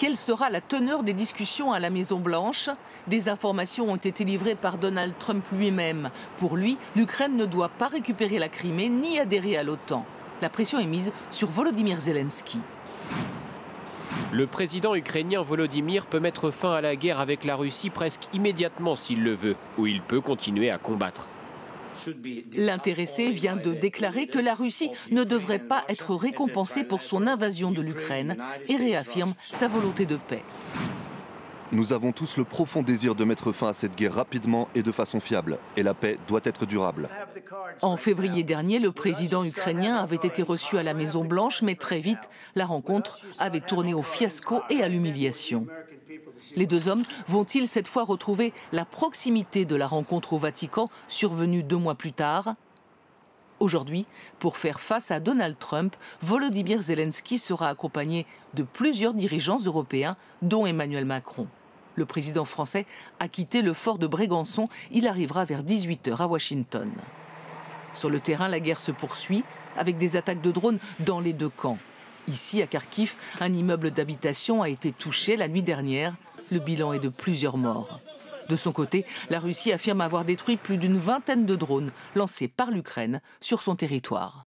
Quelle sera la teneur des discussions à la Maison-Blanche? Des informations ont été livrées par Donald Trump lui-même. Pour lui, l'Ukraine ne doit pas récupérer la Crimée ni adhérer à l'OTAN. La pression est mise sur Volodymyr Zelensky. Le président ukrainien Volodymyr peut mettre fin à la guerre avec la Russie presque immédiatement s'il le veut, ou il peut continuer à combattre. L'intéressé vient de déclarer que la Russie ne devrait pas être récompensée pour son invasion de l'Ukraine et réaffirme sa volonté de paix. Nous avons tous le profond désir de mettre fin à cette guerre rapidement et de façon fiable. Et la paix doit être durable. En février dernier, le président ukrainien avait été reçu à la Maison-Blanche, mais très vite, la rencontre avait tourné au fiasco et à l'humiliation. Les deux hommes vont-ils cette fois retrouver la proximité de la rencontre au Vatican, survenue 2 mois plus tard? Aujourd'hui, pour faire face à Donald Trump, Volodymyr Zelensky sera accompagné de plusieurs dirigeants européens, dont Emmanuel Macron. Le président français a quitté le fort de Brégançon. Il arrivera vers 18 h à Washington. Sur le terrain, la guerre se poursuit avec des attaques de drones dans les 2 camps. Ici, à Kharkiv, un immeuble d'habitation a été touché la nuit dernière. Le bilan est de plusieurs morts. De son côté, la Russie affirme avoir détruit plus d'une vingtaine de drones lancés par l'Ukraine sur son territoire.